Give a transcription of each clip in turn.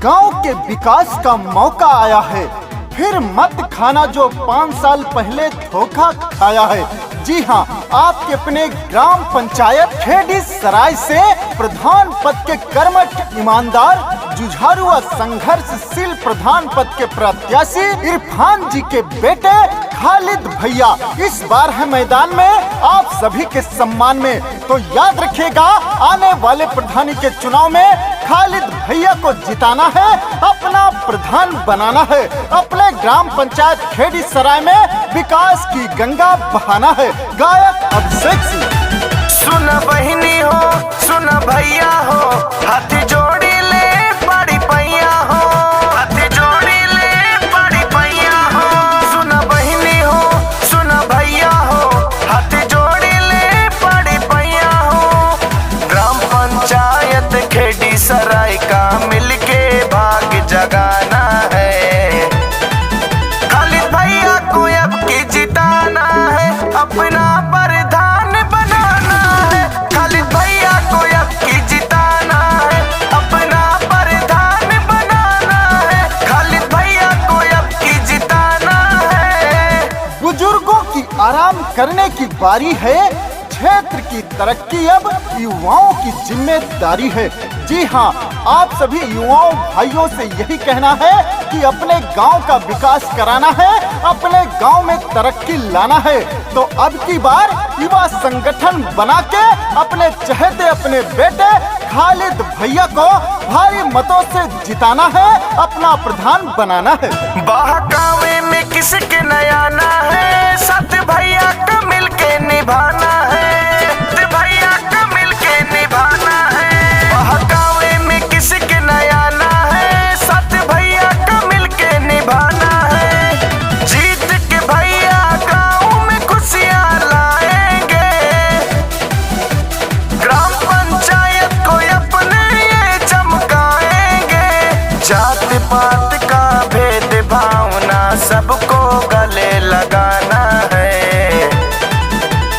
गांव के विकास का मौका आया है, फिर मत खाना जो 5 साल पहले धोखा खाया है। जी हाँ, आपके अपने ग्राम पंचायत खेड़ी सराय से प्रधान पद के कर्मठ, ईमानदार, जुझारू व संघर्षशील प्रधान पद के प्रत्याशी इरफान जी के बेटे खालिद भैया इस बार है मैदान में आप सभी के सम्मान में। तो याद रखिएगा, आने वाले प्रधानी के चुनाव में खालिद भैया को जिताना है, अपना प्रधान बनाना है, अपने ग्राम पंचायत खेड़ी सराय में विकास की गंगा बहाना है। गायक अभिषेक सिंह। सुन बहिनी हो, सुन भैया हो, हाथ जोड़ी ले बड़ी पैया हो, हाथ जोड़ी ले बड़ी पैया हो। सुन बहिनी हो, सुन भैया हो, हाथ जोड़ी ले बड़ी पैया हो। ग्राम पंचायत खेड़ी सराय का मिलके भाग जगाना है। खालिद भैया को अब की जिताना है, अपना प्रधान बनाना है। खालिद भैया को अब की जिताना है, अपना प्रधान बनाना है। खालिद भैया को अब की जिताना है। बुजुर्गों की आराम करने की बारी है, क्षेत्र की तरक्की अब युवाओं की जिम्मेदारी है। जी हाँ, आप सभी युवाओं भाइयों से यही कहना है कि अपने गांव का विकास कराना है, अपने गांव में तरक्की लाना है। तो अब की बार युवा संगठन बना के अपने चहेते अपने बेटे खालिद भैया को भारी मतों से जिताना है, अपना प्रधान बनाना है। बहकावे में किसके नयाना है, सत भैया का मिलके निभाना है, भैया का मिलके निभाना है। बहकावे में किसके नयाना है, सत भैया का मिलके निभाना है। जीत के भैया गाँव में खुशियाँ लाएंगे, ग्राम पंचायत को अपने ये चमकाएंगे। जात पात का भेद भावना सबको गले लगाना है।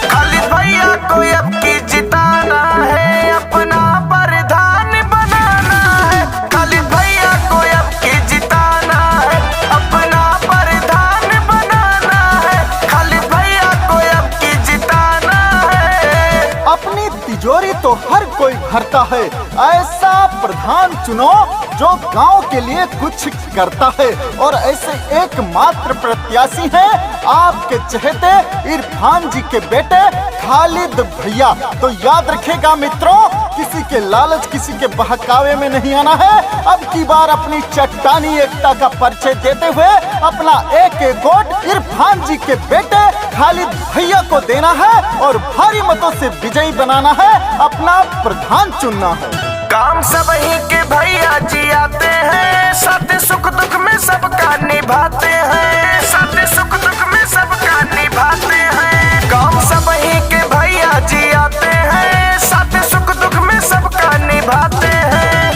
खालिद भैया को अब की जिताना है, अपना प्रधान बनाना है। खालिद भैया को अब की जिताना है, अपना प्रधान बनाना है। खालिद भैया को अब की जिताना है। अपनी तिजोरी तो हर कोई भरता है, ऐसा प्रधान चुनो जो गांव के लिए कुछ करता है। और ऐसे एकमात्र प्रत्याशी हैं आपके चहेते इरफान जी के बेटे खालिद भैया। तो याद रखेगा मित्रों, किसी के लालच, किसी के बहकावे में नहीं आना है। अब की बार अपनी चट्टानी एकता का परिचय देते हुए अपना एक वोट इरफान जी के बेटे खालिद भैया को देना है और भारी मतों से विजयी बनाना है, अपना प्रधान चुनना है। काम सब ही के भैया जी आते हैं, साथ सुख दुख में सबका निभाते हैं, साथ सुख दुख में सबका निभाते हैं। काम सब ही के भैया जी आते हैं, साथ सुख दुख में सबका निभाते हैं।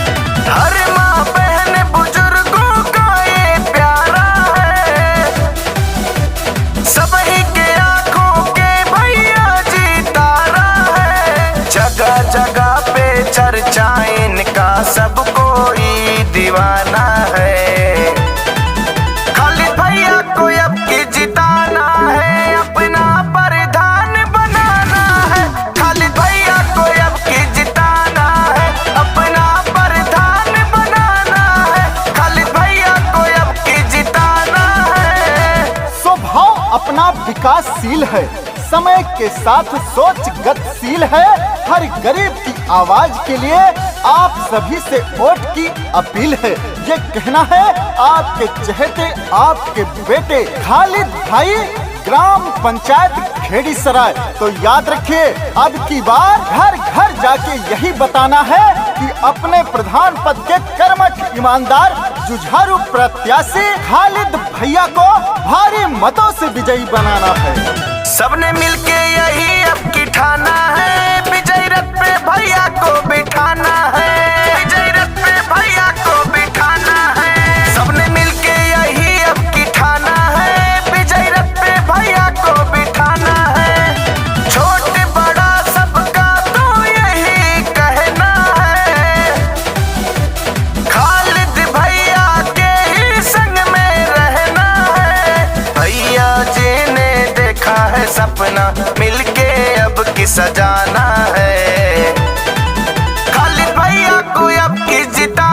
हर माँ बहन बुजुर्गों का ये प्यारा है, सब ही के आंखों के भैया जी तारा है। जगह जगह पे चर्चा इनका सब कोई दीवाना है। खालिद भैया को अब की जिताना है, अपना प्रधान बनाना है। खालिद भैया को अब की जिताना है, अपना प्रधान बनाना है। खालिद भैया को अब की जिताना है। स्वभाव अपना विकासशील है, समय के साथ सोच गतिशील है। हर गरीब की आवाज के लिए आप सभी से वोट की अपील है। ये कहना है आपके चहेते, आपके बेटे खालिद भाई, ग्राम पंचायत खेड़ी सराय। तो याद रखिए, अब की बार घर घर जाके यही बताना है कि अपने प्रधान पद के कर्मठ, ईमानदार, जुझारू प्रत्याशी खालिद भैया को भारी मतों से विजयी बनाना है। सबने मिलके यही अब की ठाना है, विजय रथ पे भैया को बिठाना है, विजय रथ पे भैया को बिठाना है। सबने मिलके यही अब की ठाना है, विजय रथ पे भैया को बिठाना है। छोट बड़ा सबका तो यही कहना है, खालिद भैया अपना मिलके अब की सजाना है। खालिद भैया को अब की जिता